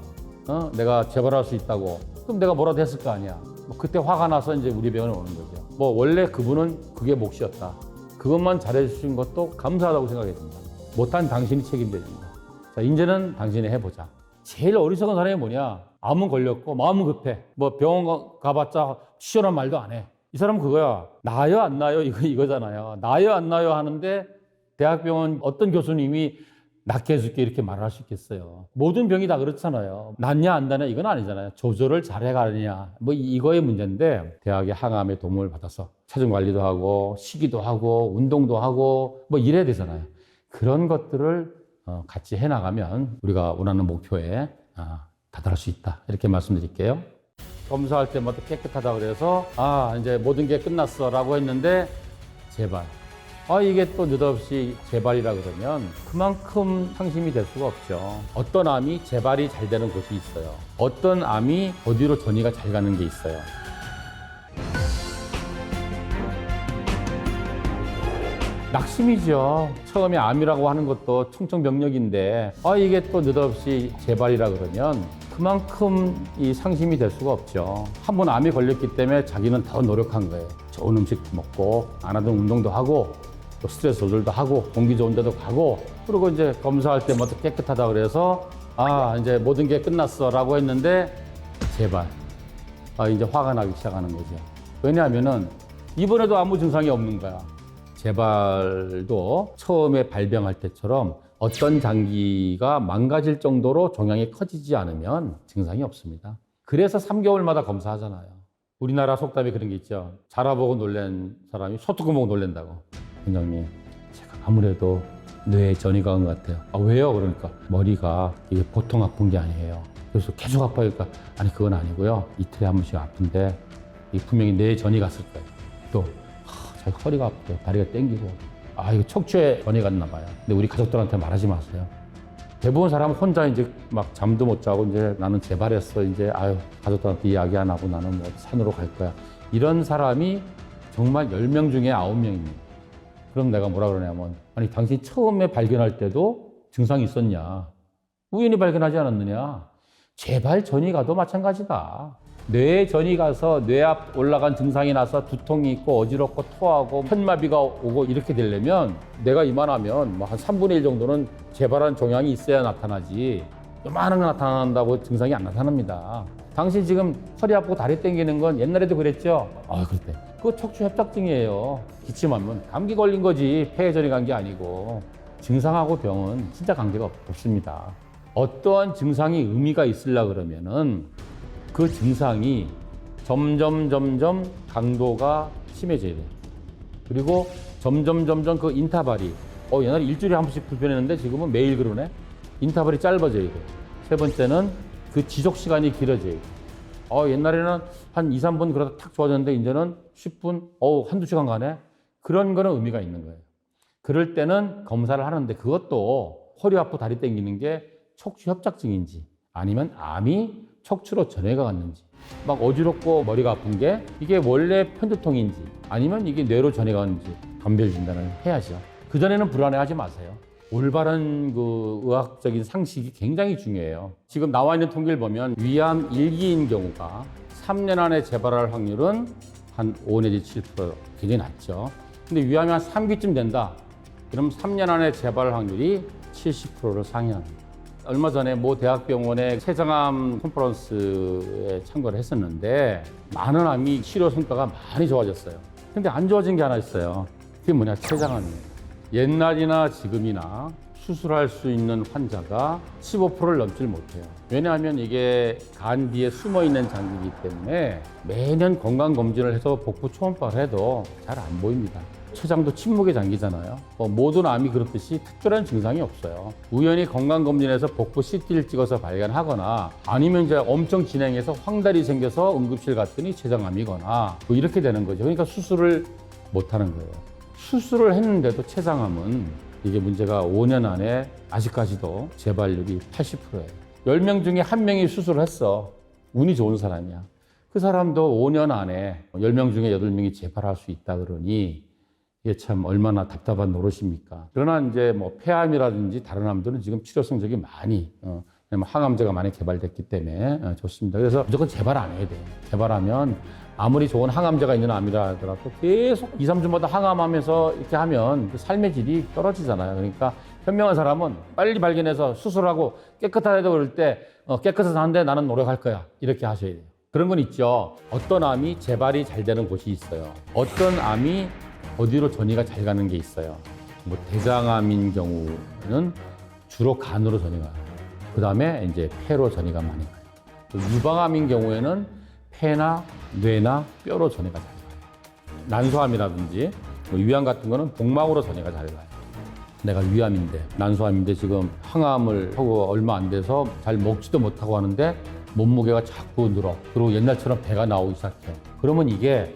내가 재발할 수 있다고. 그럼 내가 뭐라도 했을 거 아니야. 뭐 그때 화가 나서 이제 우리 병원에 오는 거죠. 뭐 원래 그분은 그게 몫이었다. 그것만 잘해주신 것도 감사하다고 생각이 듭니다. 못한 당신이 책임져야 됩니다. 자, 이제는 당신이 해보자. 제일 어리석은 사람이 뭐냐? 암은 걸렸고 마음은 급해. 뭐 병원 가봤자 시원한 말도 안 해. 이 사람은 그거야. 나요 안 나요 이거잖아요. 나요 안 나요 하는데 대학병원 어떤 교수님이 낫게 해줄게 이렇게 말할 수 있겠어요. 모든 병이 다 그렇잖아요. 낫냐 안 낫냐 이건 아니잖아요. 조절을 잘해가느냐 뭐 이거의 문제인데 대학의 항암에 도움을 받아서 체중 관리도 하고 식이도 하고 운동도 하고 뭐 이래야 되잖아요. 그런 것들을 같이 해나가면 우리가 원하는 목표에 다다를 수 있다. 이렇게 말씀드릴게요. 검사할 때마다 깨끗하다 그래서 이제 모든 게 끝났어 라고 했는데 재발. 이게 또 느닷없이 재발이라 그러면 그만큼 상심이 될 수가 없죠. 어떤 암이 재발이 잘 되는 곳이 있어요. 어떤 암이 어디로 전이가 잘 가는 게 있어요. 낙심이죠. 처음에 암이라고 하는 것도 청천벽력인데 이게 또 느닷없이 재발이라 그러면 그만큼 이 상심이 될 수가 없죠. 한 번 암이 걸렸기 때문에 자기는 더 노력한 거예요. 좋은 음식 먹고 안 하던 운동도 하고 또 스트레스 조절도 하고 공기 좋은 데도 가고 그리고 이제 검사할 때마다 깨끗하다 그래서 이제 모든 게 끝났어 라고 했는데 재발. 이제 화가 나기 시작하는 거죠. 왜냐하면은 이번에도 아무 증상이 없는 거야. 재발도 처음에 발병할 때처럼 어떤 장기가 망가질 정도로 종양이 커지지 않으면 증상이 없습니다. 그래서 3개월마다 검사하잖아요. 우리나라 속담에 그런 게 있죠. 자라보고 놀란 사람이 소뚜껑 보고 놀란다고. 원장님, 제가 아무래도 뇌에 전이가 온 것 같아요. 왜요? 그러니까 머리가 이게 보통 아픈 게 아니에요. 그래서 계속 아파요. 그러니까 아니 그건 아니고요. 이틀에 한 번씩 아픈데 분명히 뇌에 전이 갔을 거예요. 또 자기 허리가 아프고 다리가 땡기고 이거 척추에 전이 갔나 봐요. 근데 우리 가족들한테 말하지 마세요. 대부분 사람은 혼자 이제 막 잠도 못 자고 이제 나는 재발했어. 이제 가족들한테 이야기 안 하고 나는 뭐 산으로 갈 거야. 이런 사람이 정말 10명 중에 9명입니다. 그럼 내가 뭐라 그러냐면 아니 당신 처음에 발견할 때도 증상이 있었냐? 우연히 발견하지 않았느냐? 재발 전이 가도 마찬가지다. 뇌전이 가서 뇌 앞 올라간 증상이 나서 두통이 있고 어지럽고 토하고 편마비가 오고 이렇게 되려면 내가 이만하면 뭐 한 3분의 1 정도는 재발한 종양이 있어야 나타나지 요만한 거 나타난다고 증상이 안 나타납니다. 당신 지금 허리 아프고 다리 땡기는 건 옛날에도 그랬죠? 그때. 그거 척추 협착증이에요. 기침하면 감기 걸린 거지 폐회전이 간 게 아니고. 증상하고 병은 진짜 관계가 없습니다. 어떠한 증상이 의미가 있으려 그러면은 그 증상이 점점 강도가 심해져야 돼요. 그리고 점점 그 인터벌이 옛날에 일주일에 한 번씩 불편했는데 지금은 매일 그러네. 인터벌이 짧아져야 돼요. 세 번째는 그 지속 시간이 길어져야 돼요. 옛날에는 한 2, 3분 그러다 탁 좋아졌는데 이제는 10분, 한두 시간 가네. 그런 거는 의미가 있는 거예요. 그럴 때는 검사를 하는데 그것도 허리 아프고 다리 땡기는 게 척추 협착증인지 아니면 암이 척추로 전해가 갔는지 막 어지럽고 머리가 아픈 게 이게 원래 편두통인지 아니면 이게 뇌로 전해가 갔는지 감별 진단을 해야죠. 그전에는 불안해하지 마세요. 올바른 그 의학적인 상식이 굉장히 중요해요. 지금 나와 있는 통계를 보면 위암 1기인 경우가 3년 안에 재발할 확률은 한 5 내지 7% 굉장히 낮죠. 근데 위암이 한 3기쯤 된다. 그럼 3년 안에 재발 확률이 70%를 상회합니다. 얼마 전에 모 대학병원의 췌장암 컨퍼런스에 참가를 했었는데 많은 암이 치료 성과가 많이 좋아졌어요. 근데 안 좋아진 게 하나 있어요. 그게 뭐냐? 췌장암이에요. 옛날이나 지금이나 수술할 수 있는 환자가 15%를 넘질 못해요. 왜냐하면 이게 간 뒤에 숨어있는 장기이기 때문에 매년 건강검진을 해서 복부 초음파를 해도 잘 안 보입니다. 췌장도 침묵의 장기잖아요. 모든 암이 그렇듯이 특별한 증상이 없어요. 우연히 건강검진에서 복부 CT를 찍어서 발견하거나 아니면 이제 엄청 진행해서 황달이 생겨서 응급실 갔더니 췌장암이거나 뭐 이렇게 되는 거죠. 그러니까 수술을 못하는 거예요. 수술을 했는데도 췌장암은 이게 문제가 5년 안에 아직까지도 재발률이 80%예요. 10명 중에 1명이 수술을 했어. 운이 좋은 사람이야. 그 사람도 5년 안에 10명 중에 8명이 재발할 수 있다 그러니 이게 참 얼마나 답답한 노릇입니까? 그러나 이제 뭐 폐암이라든지 다른 암들은 지금 치료 성적이 많이 항암제가 많이 개발됐기 때문에 좋습니다. 그래서 무조건 재발 안 해야 돼요. 재발하면 아무리 좋은 항암제가 있는 암이라 하더라도 계속 2, 3주마다 항암하면서 이렇게 하면 그 삶의 질이 떨어지잖아요. 그러니까 현명한 사람은 빨리 발견해서 수술하고 깨끗하다고 그럴 때 깨끗해서 하는데 나는 노력할 거야. 이렇게 하셔야 돼요. 그런 건 있죠. 어떤 암이 재발이 잘 되는 곳이 있어요. 어떤 암이 어디로 전이가 잘 가는 게 있어요. 뭐 대장암인 경우는 주로 간으로 전이가 가요. 그 다음에 이제 폐로 전이가 많이 가요. 또 유방암인 경우에는 폐나 뇌나 뼈로 전이가 잘 가요. 난소암이라든지 뭐 위암 같은 거는 복막으로 전이가 잘 가요. 내가 위암인데 난소암인데 지금 항암을 하고 얼마 안 돼서 잘 먹지도 못하고 하는데 몸무게가 자꾸 늘어. 그리고 옛날처럼 배가 나오기 시작해. 그러면 이게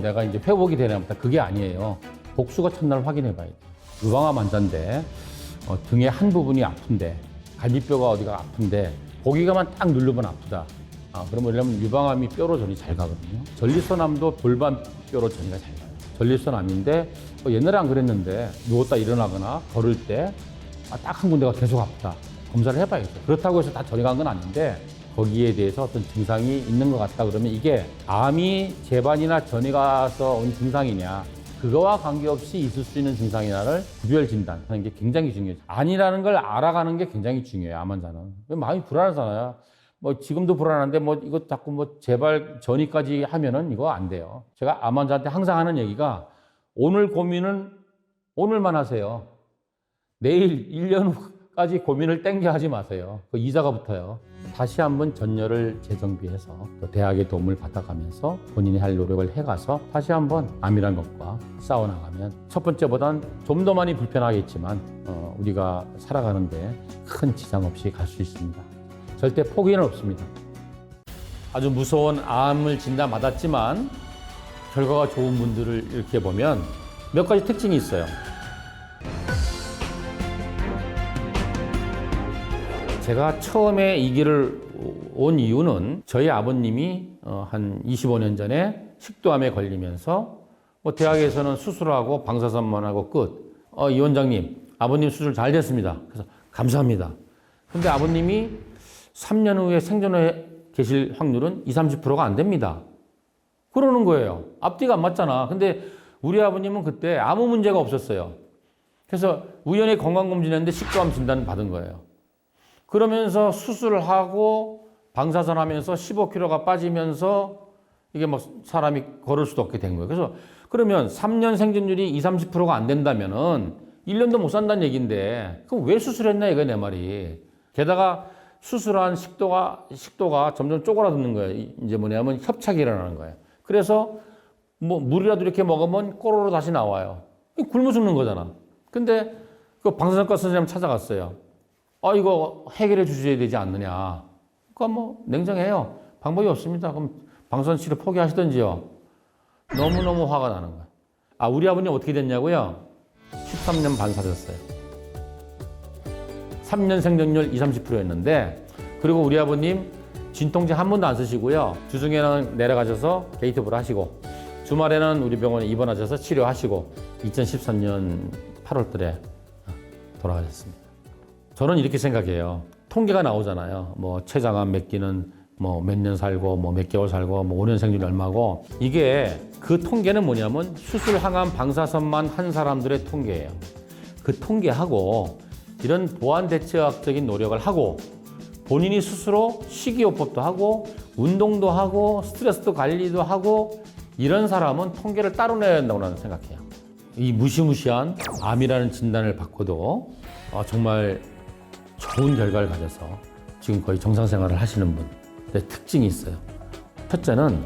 내가 이제 회복이 되나 보다. 그게 아니에요. 복수가 첫날 확인해 봐야 돼. 유방암 환자인데 등의 한 부분이 아픈데 갈비뼈가 어디가 아픈데 거기가만 딱 누르면 아프다. 그러면 왜냐면 유방암이 뼈로 전이 잘 가거든요. 전립선암도 골반 뼈로 전이가 잘 가요. 전립선암인데 옛날에 안 그랬는데 누웠다 일어나거나 걸을 때 딱 한 군데가 계속 아프다. 검사를 해봐야겠죠. 그렇다고 해서 다 전이 간 건 아닌데 거기에 대해서 어떤 증상이 있는 것 같다 그러면 이게 암이 재발이나 전이 가서 온 증상이냐 그거와 관계없이 있을 수 있는 증상이냐를 구별 진단하는 게 굉장히 중요해요. 아니라는 걸 알아가는 게 굉장히 중요해요. 암 환자는. 마음이 불안하잖아요. 뭐 지금도 불안한데 뭐 이거 자꾸 뭐 재발 전이까지 하면은 이거 안 돼요. 제가 암 환자한테 항상 하는 얘기가 오늘 고민은 오늘만 하세요. 내일 1년 후까지 고민을 땡겨 하지 마세요. 그 이자가 붙어요. 다시 한번 전열을 재정비해서 또 대학의 도움을 받아가면서 본인이 할 노력을 해가서 다시 한번 암이라는 것과 싸워나가면 첫 번째보단 좀 더 많이 불편하겠지만 우리가 살아가는데 큰 지장 없이 갈 수 있습니다. 절대 포기는 없습니다. 아주 무서운 암을 진단받았지만 결과가 좋은 분들을 이렇게 보면 몇 가지 특징이 있어요. 제가 처음에 이 길을 온 이유는 저희 아버님이 한 25년 전에 식도암에 걸리면서 뭐 대학에서는 수술하고 방사선만하고 끝. 이 원장님, 아버님 수술 잘 됐습니다. 그래서 감사합니다. 근데 아버님이 3년 후에 생존에 계실 확률은 20, 30%가 안 됩니다. 그러는 거예요. 앞뒤가 안 맞잖아. 근데 우리 아버님은 그때 아무 문제가 없었어요. 그래서 우연히 건강검진했는데 식도암 진단 받은 거예요. 그러면서 수술을 하고 방사선 하면서 15kg가 빠지면서 이게 뭐 사람이 걸을 수도 없게 된 거예요. 그래서 그러면 3년 생존율이 20, 30%가 안 된다면은 1년도 못 산다는 얘기인데 그럼 왜 수술했냐 이거야 내 말이. 게다가 수술한 식도가 점점 쪼그라드는 거예요. 이제 뭐냐면 협착이 일어나는 거예요. 그래서 뭐 물이라도 이렇게 먹으면 꼬로로 다시 나와요. 굶어 죽는 거잖아. 근데 그 방사선과 선생님 찾아갔어요. 이거 해결해 주셔야 되지 않느냐. 그러니까 뭐 냉정해요. 방법이 없습니다. 그럼 방사선 치료 포기하시던지요. 너무너무 화가 나는 거야. 우리 아버님 어떻게 됐냐고요? 13년 반 사셨어요. 3년 생존율 20, 30%였는데 그리고 우리 아버님 진통제 한 번도 안 쓰시고요. 주중에는 내려가셔서 게이트볼 하시고 주말에는 우리 병원에 입원하셔서 치료하시고 2013년 8월 달에 돌아가셨습니다. 저는 이렇게 생각해요. 통계가 나오잖아요. 뭐 췌장암 몇 기는 뭐 몇 년 살고 뭐 몇 개월 살고 뭐 5년 생존 얼마고 이게 그 통계는 뭐냐면 수술 항암 방사선만 한 사람들의 통계예요. 그 통계하고 이런 보완 대체학적인 노력을 하고 본인이 스스로 식이요법도 하고 운동도 하고 스트레스도 관리도 하고 이런 사람은 통계를 따로 내야 된다고 나는 생각해요. 이 무시무시한 암이라는 진단을 받고도 정말 좋은 결과를 가져서 지금 거의 정상생활을 하시는 분의 특징이 있어요. 첫째는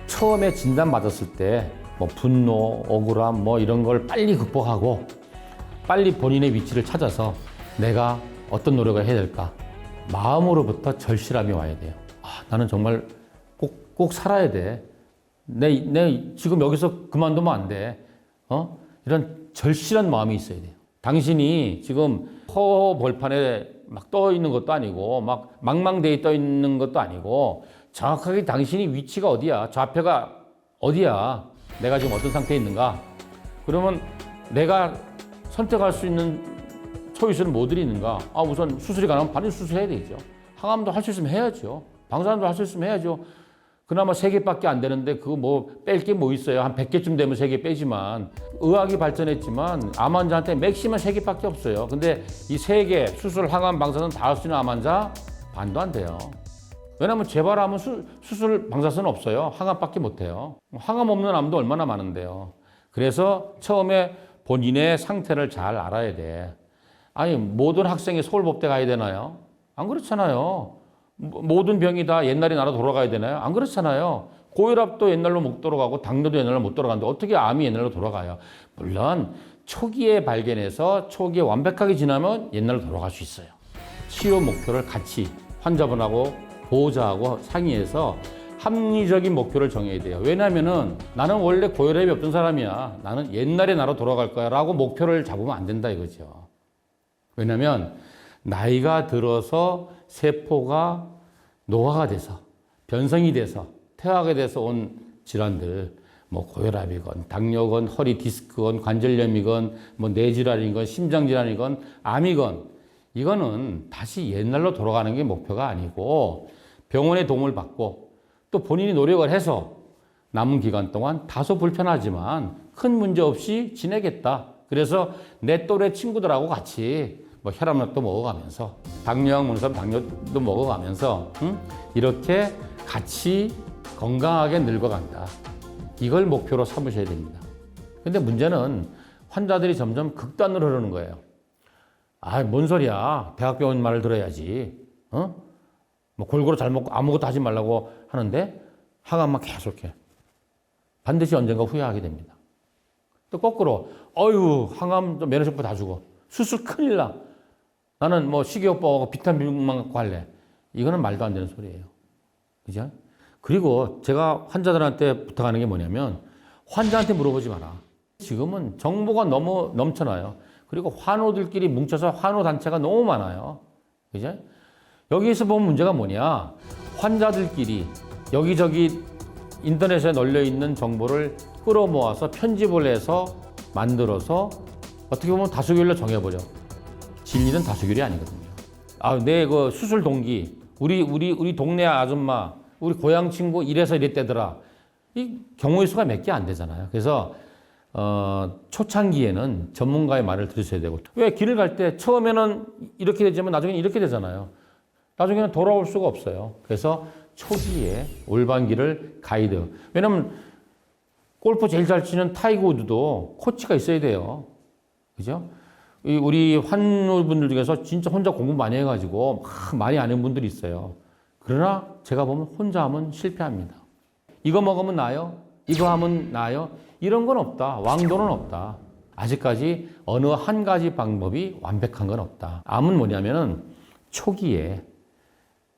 처음에 진단받았을 때 뭐 분노, 억울함 뭐 이런 걸 빨리 극복하고 빨리 본인의 위치를 찾아서 내가 어떤 노력을 해야 될까 마음으로부터 절실함이 와야 돼요. 나는 정말 꼭 살아야 돼. 내 지금 여기서 그만두면 안 돼. 이런 절실한 마음이 있어야 돼요. 당신이 지금 허벌판에 막 떠 있는 것도 아니고 막 망망대해 떠 있는 것도 아니고 정확하게 당신이 위치가 어디야, 좌표가 어디야, 내가 지금 어떤 상태에 있는가. 그러면 내가 선택할 수 있는 초이스는 뭐들이 있는가. 우선 수술이 가능하면 반드시 수술해야 되죠. 항암도 할 수 있으면 해야죠. 방사선도 할 수 있으면 해야죠. 그나마 3개밖에 안 되는데 그거 뭐 뺄 게 뭐 있어요. 한 100개쯤 되면 3개 빼지만 의학이 발전했지만 암 환자한테 맥시멈 3개밖에 없어요. 근데 이 3개 수술, 항암, 방사선 다 할 수 있는 암 환자 반도 안 돼요. 왜냐하면 재발암은 수술, 방사선은 없어요. 항암밖에 못 해요. 항암 없는 암도 얼마나 많은데요. 그래서 처음에 본인의 상태를 잘 알아야 돼. 모든 학생이 서울법대 가야 되나요? 안 그렇잖아요. 모든 병이 다 옛날에 나라 돌아가야 되나요? 안 그렇잖아요. 고혈압도 옛날로 못 돌아가고 당뇨도 옛날로 못 돌아가는데 어떻게 암이 옛날로 돌아가요? 물론 초기에 발견해서 초기에 완벽하게 지나면 옛날로 돌아갈 수 있어요. 치료 목표를 같이 환자분하고 보호자하고 상의해서 합리적인 목표를 정해야 돼요. 왜냐하면은 나는 원래 고혈압이 없던 사람이야. 나는 옛날에 나로 돌아갈 거야 라고 목표를 잡으면 안 된다 이거죠. 왜냐하면 나이가 들어서 세포가 노화가 돼서 변성이 돼서 퇴화가 돼서 온 질환들, 뭐 고혈압이건 당뇨건 허리 디스크건 관절염이건 뭐 뇌질환이건 심장질환이건 암이건 이거는 다시 옛날로 돌아가는 게 목표가 아니고 병원의 도움을 받고 또 본인이 노력을 해서 남은 기간 동안 다소 불편하지만 큰 문제 없이 지내겠다. 그래서 내 또래 친구들하고 같이 뭐 혈압약도 먹어가면서 당뇨약 먹는 당뇨도 먹어가면서 이렇게 같이 건강하게 늙어간다. 이걸 목표로 삼으셔야 됩니다. 근데 문제는 환자들이 점점 극단으로 흐르는 거예요. 뭔 소리야. 대학병원 말을 들어야지. 뭐 골고루 잘 먹고 아무것도 하지 말라고 하는데 항암만 계속해. 반드시 언젠가 후회하게 됩니다. 또 거꾸로 항암 면역세포 다 죽어. 수술 큰일 나. 나는 뭐 식이요법하고 비타민만 갖고 할래. 이거는 말도 안 되는 소리예요. 그죠? 그리고 제가 환자들한테 부탁하는 게 뭐냐면 환자한테 물어보지 마라. 지금은 정보가 너무 넘쳐나요. 그리고 환우들끼리 뭉쳐서 환우 단체가 너무 많아요. 그죠? 여기에서 보면 문제가 뭐냐. 환자들끼리 여기저기 인터넷에 널려 있는 정보를 끌어모아서 편집을 해서 만들어서 어떻게 보면 다수결로 정해버려. 진리는 다수결이 아니거든요. 내 그 수술 동기, 우리 동네 아줌마, 우리 고향 친구 이래서 이랬대더라. 이 경우의 수가 몇 개 안 되잖아요. 그래서 초창기에는 전문가의 말을 들으셔야 되고, 왜 길을 갈 때 처음에는 이렇게 되지만 나중에는 이렇게 되잖아요. 나중에는 돌아올 수가 없어요. 그래서 초기에 올바른 길을 가이드. 왜냐면 골프 제일 잘 치는 타이거 우드도 코치가 있어야 돼요. 그죠? 우리 환우분들 중에서 진짜 혼자 공부 많이 해가지고 막 많이 아는 분들이 있어요. 그러나 제가 보면 혼자 하면 실패합니다. 이거 먹으면 나아요? 이거 하면 나아요? 이런 건 없다. 왕도는 없다. 아직까지 어느 한 가지 방법이 완벽한 건 없다. 암은 뭐냐면은 초기에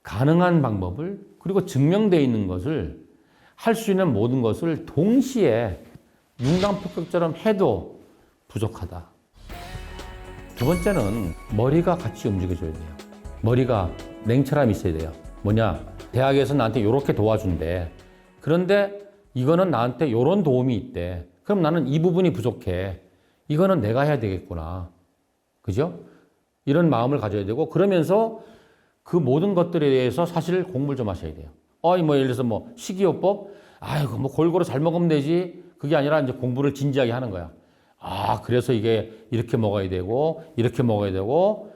가능한 방법을 그리고 증명되어 있는 것을 할 수 있는 모든 것을 동시에 융당폭격처럼 해도 부족하다. 두 번째는 머리가 같이 움직여줘야 돼요. 머리가 냉철함이 있어야 돼요. 뭐냐? 대학에서 나한테 이렇게 도와준대. 그런데 이거는 나한테 이런 도움이 있대. 그럼 나는 이 부분이 부족해. 이거는 내가 해야 되겠구나. 그죠? 이런 마음을 가져야 되고, 그러면서 그 모든 것들에 대해서 사실 공부를 좀 하셔야 돼요. 예를 들어서 식이요법? 아이고, 골고루 잘 먹으면 되지. 그게 아니라 이제 공부를 진지하게 하는 거야. 그래서 이게 이렇게 먹어야 되고, 이렇게 먹어야 되고,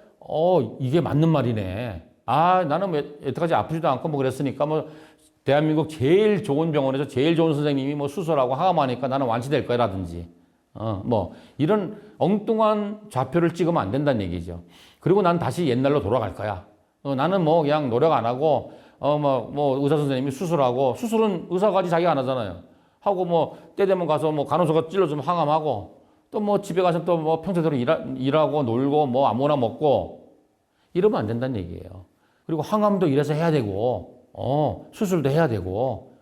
이게 맞는 말이네. 나는 여태까지 아프지도 않고 그랬으니까 대한민국 제일 좋은 병원에서 제일 좋은 선생님이 수술하고 항암하니까 나는 완치될 거라든지, 이런 엉뚱한 좌표를 찍으면 안 된다는 얘기죠. 그리고 난 다시 옛날로 돌아갈 거야. 나는 그냥 노력 안 하고, 의사 선생님이 수술하고, 수술은 의사가 가지 자기가 안 하잖아요. 하고 때 되면 가서 간호사가 찔러주면 항암하고, 또 집에 가서 또 평소대로 일하고 놀고 아무거나 먹고, 이러면 안 된다는 얘기예요. 그리고 항암도 이래서 해야 되고, 수술도 해야 되고,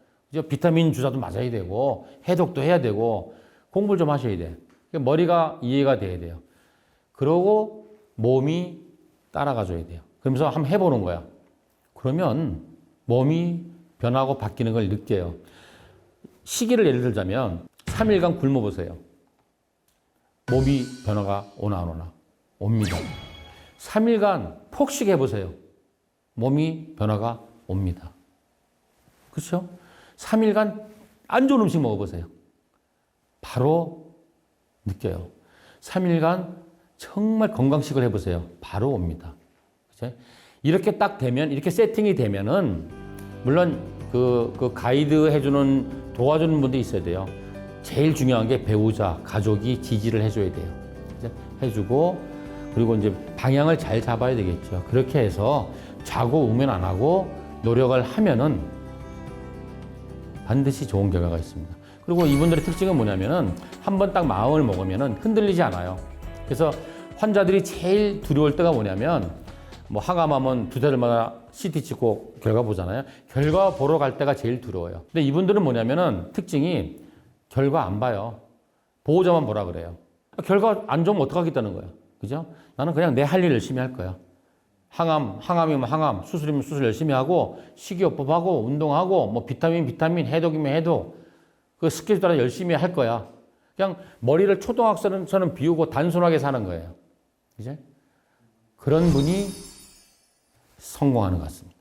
비타민 주사도 맞아야 되고, 해독도 해야 되고, 공부를 좀 하셔야 돼. 머리가 이해가 돼야 돼요. 그러고 몸이 따라가줘야 돼요. 그러면서 한번 해보는 거야. 그러면 몸이 변하고 바뀌는 걸 느껴요. 시기를 예를 들자면 3일간 굶어보세요. 몸이 변화가 오나 안 오나? 옵니다. 3일간 폭식해보세요. 몸이 변화가 옵니다. 그렇죠? 3일간 안 좋은 음식 먹어보세요. 바로 느껴요. 3일간 정말 건강식을 해보세요. 바로 옵니다. 그렇죠? 이렇게 딱 되면, 이렇게 세팅이 되면은, 물론 그 가이드 해주는, 도와주는 분도 있어야 돼요. 제일 중요한 게 배우자, 가족이 지지를 해줘야 돼요. 그렇죠? 해주고, 그리고 이제 방향을 잘 잡아야 되겠죠. 그렇게 해서 자고 우면 안 하고 노력을 하면은 반드시 좋은 결과가 있습니다. 그리고 이분들의 특징은 뭐냐면은 한번 딱 마음을 먹으면은 흔들리지 않아요. 그래서 환자들이 제일 두려울 때가 뭐냐면 항암하면 두 달마다 CT 찍고 결과 보잖아요. 결과 보러 갈 때가 제일 두려워요. 근데 이분들은 뭐냐면은 특징이 결과 안 봐요. 보호자만 보라 그래요. 결과 안 좋으면 어떡하겠다는 거예요. 그죠? 나는 그냥 내 할 일 열심히 할 거야. 항암이면 항암, 수술이면 수술 열심히 하고, 식이요법하고, 운동하고, 비타민, 해독이면 해독. 그 스케줄 따라 열심히 할 거야. 그냥 머리를 초등학생처럼 비우고 단순하게 사는 거예요. 그죠? 그런 분이 성공하는 것 같습니다.